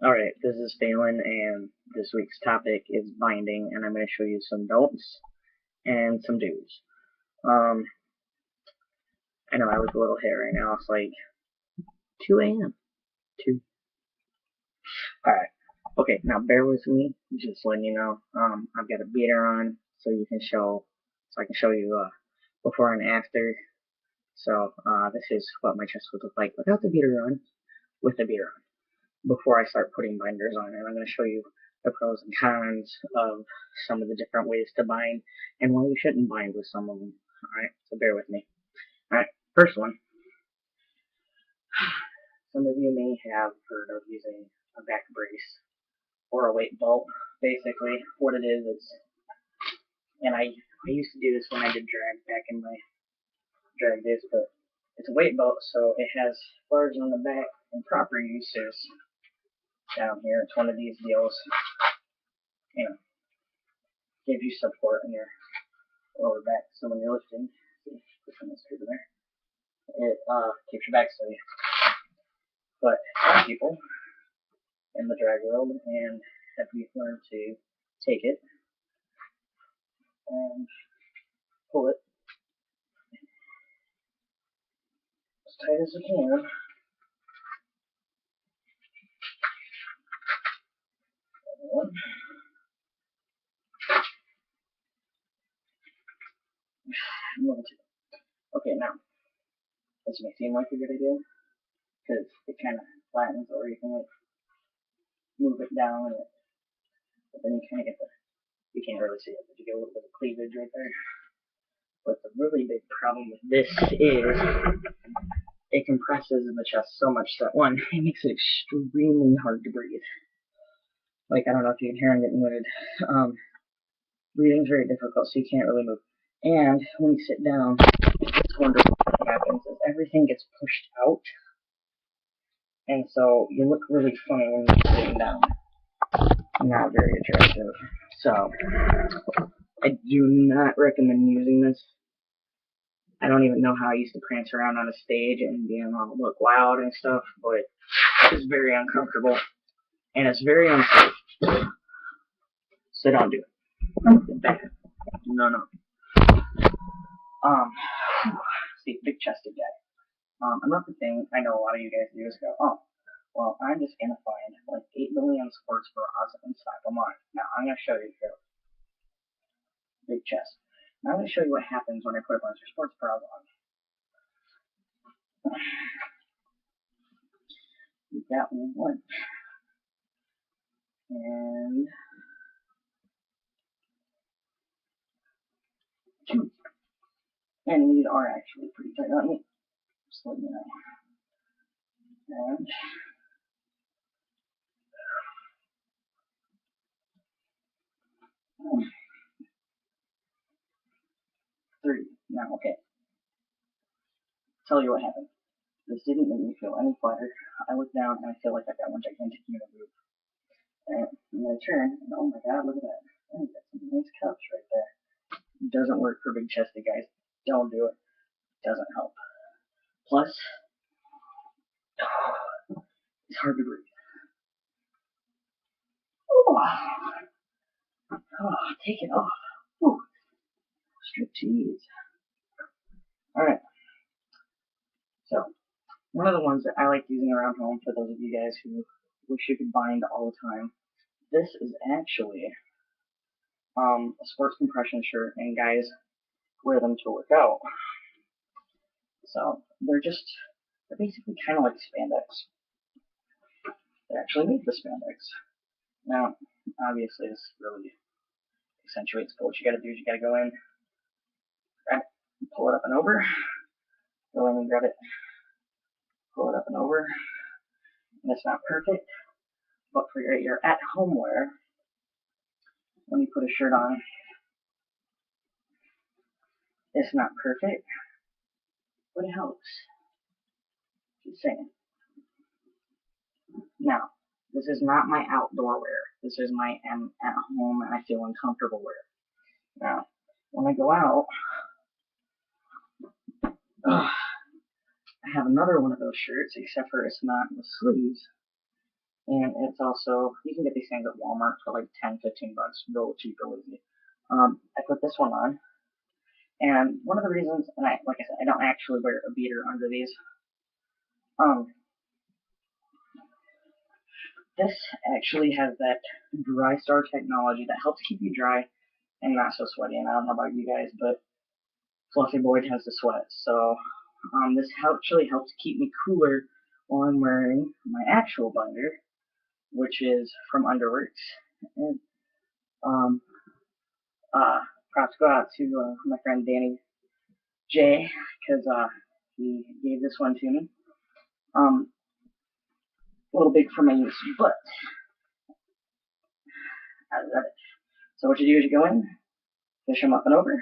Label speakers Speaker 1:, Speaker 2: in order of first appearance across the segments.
Speaker 1: Alright, this is Phelan, and this week's topic is binding, and I'm going to show you some don'ts and some do's. Um, I know I look a little hair right now. It's like 2 a.m. 2. Alright. Okay, now bear with me. Just letting you know. I've got a beater on, so I can show you, before and after. So, this is what my chest would look like without the beater on, with the beater on, before I start putting binders on. And I'm going to show you the pros and cons of some of the different ways to bind and why you shouldn't bind with some of them. Alright, so bear with me. Alright, first one. Some of you may have heard of using a back brace or a weight belt. Basically, what it is, and I used to do this when I did drag back in my drag days, but it's a weight belt, so it has bars on the back, and proper use is down here. It's one of these deals, you know, gives you support in your lower back. So when you're lifting, see, push on this over there, it keeps your back steady. But some people in the drag world and have learned to take it and pull it as tight as you can. Okay, now this may seem like a good idea because it kind of flattens, or you can like move it down, but then you kind of get you can't really see it, but you get a little bit of cleavage right there. But the really big problem with this is it compresses in the chest so much that one, it makes it extremely hard to breathe. Like, I don't know if you can hear I'm getting winded. Breathing's very difficult, so you can't really move. And when you sit down, it's wonderful. What happens is everything gets pushed out, and so you look really funny when you're sitting down. Not very attractive. So, I do not recommend using this. I don't even know how I used to prance around on a stage and look loud and stuff, but it's very uncomfortable and it's very unsafe. So don't do it. No, no. Um, see, big chested guy. Another thing I know a lot of you guys do is go, oh, well, I'm just gonna find like 8 billion sports bras and slap them on. Now I'm gonna show you here. Big chest. Now I'm gonna show you what happens when I put a bunch of sports bras on. We've got one. And two. And these are actually pretty tight on me. Just letting you know. And 3. Now, okay. Tell you what happened. This didn't make me feel any flattered. I look down and I feel like I've got one gigantic uniboob. And I turn and oh my god, look at that. Oh, got some nice cups right there. It doesn't work for big chested guys. Don't do it. It doesn't help. Plus, it's hard to breathe. Oh, take it off. Ooh, striptease. Alright, so one of the ones that I like using around home for those of you guys who wish you could bind all the time. This is actually a sports compression shirt, and guys wear them to work out. So they're basically kind of like spandex. They're actually made with spandex. Now, obviously, this really accentuates, but what you gotta do is you gotta go in, grab it, pull it up and over, go in and grab it, pull it up and over, and it's not perfect, but for your at-home wear, when you put a shirt on, it's not perfect, but it helps. Just saying. Now, this is not my outdoor wear. This is my at home and I feel uncomfortable wear. Now, when I go out, I have another one of those shirts, except for it's not the sleeves. And it's also, you can get these things at Walmart for like 10, 15 bucks, real cheap, real easy. I put this one on, and one of the reasons, and like I said, I don't actually wear a beater under these. Um, this actually has that dry star technology that helps keep you dry and not so sweaty. And I don't know about you guys, but Fluffy Boy tends to sweat, so this actually helps keep me cooler while I'm wearing my actual binder, which is from Underworks. And um, uh, props go out to my friend Danny J, because he gave this one to me. A little big for my use, but I love it. So what you do is you go in, fish them up and over,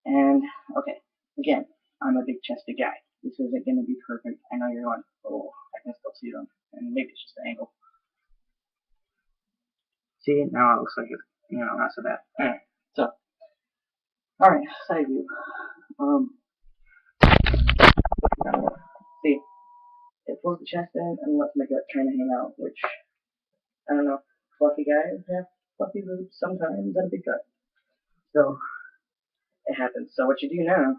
Speaker 1: and okay, again, I'm a big chested guy. This isn't going to be perfect. I know you're going, oh, I can still see them, and maybe it's just the angle. See, now it looks like it's, not so bad. Alright, so, alright, side view. See, it pulls the chest in and lets my gut kind of hang out, which, I don't know, fluffy guys have fluffy boobs sometimes and a big gut. So, it happens. So what you do now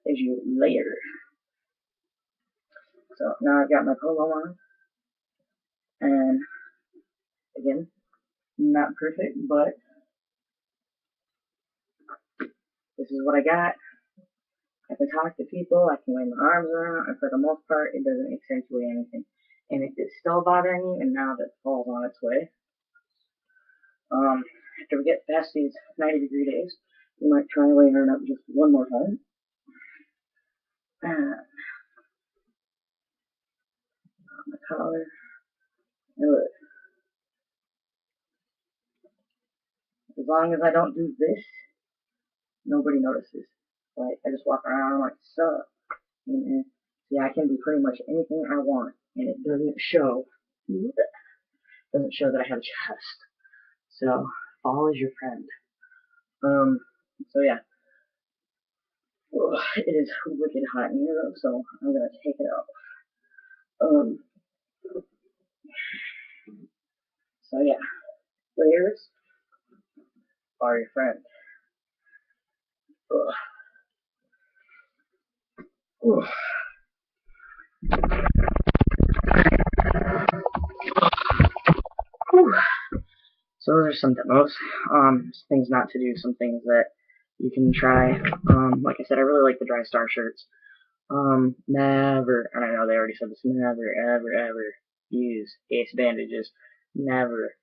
Speaker 1: is you layer. So now I've got my polo on, and again, not perfect, but this is what I got. I can talk to people, I can wave my arms around, and for the most part, it doesn't accentuate anything. And if it's still bothering you, and now that fall's on its way, after we get past these 90-degree days, you might try layering up just one more time. And on the collar, and look. As long as I don't do this, nobody notices. Like, I just walk around like, sup? And yeah, I can do pretty much anything I want, and it doesn't show. Doesn't show that I have a chest. So, fall is your friend. So yeah. Ugh, it is wicked hot in here though, so I'm gonna take it off. So yeah. Layers are your friend. Ugh. Ugh. So those are some demos. Things not to do, some things that you can try. Like I said, I really like the dry star shirts. Never, and I know they already said this, never, ever, ever use ace bandages. Never,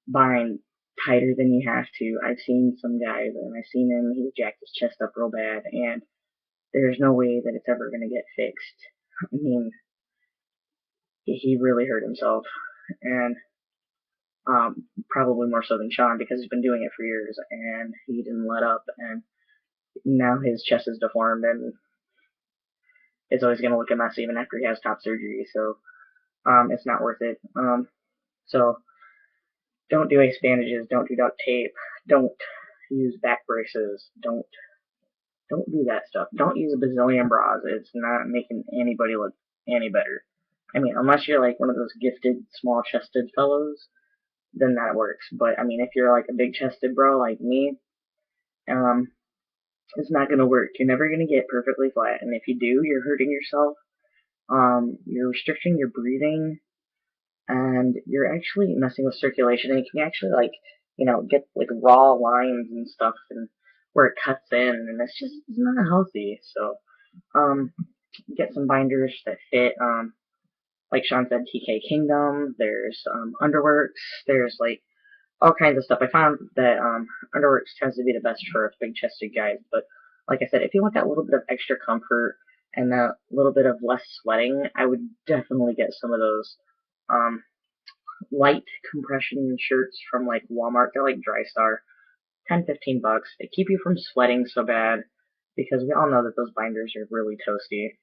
Speaker 1: bind tighter than you have to. I've seen some guys, and I've seen him, he jacked his chest up real bad, and there's no way that it's ever gonna get fixed. I mean, he really hurt himself, and, probably more so than Sean, because he's been doing it for years, and he didn't let up, and now his chest is deformed, and it's always gonna look a mess even after he has top surgery, so, it's not worth it. So, don't do ace bandages, don't do duct tape, don't use back braces, don't do that stuff. Don't use a bazillion bras. It's not making anybody look any better. I mean, unless you're like one of those gifted small chested fellows, then that works. But I mean, if you're like a big chested bro like me, um, it's not gonna work. You're never gonna get perfectly flat, and if you do, you're hurting yourself. You're restricting your breathing, and you're actually messing with circulation, and you can actually like, get like raw lines and stuff, and where it cuts in, and it's not healthy. So, get some binders that fit. Like Sean said, TK Kingdom. There's Underworks. There's like all kinds of stuff. I found that Underworks tends to be the best for us big chested guys. But like I said, if you want that little bit of extra comfort and that little bit of less sweating, I would definitely get some of those light compression shirts from like Walmart. They're like Dry Star, 10, 15 bucks. They keep you from sweating so bad because we all know that those binders are really toasty.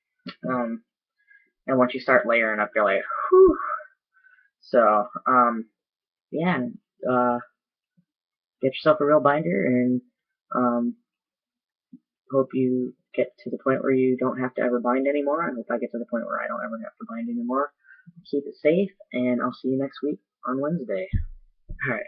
Speaker 1: And once you start layering up, you're like, whew. So, yeah, get yourself a real binder, and hope you get to the point where you don't have to ever bind anymore. I hope I get to the point where I don't ever have to bind anymore.
Speaker 2: keep it safe, and I'll see you next week on Wednesday. Alright.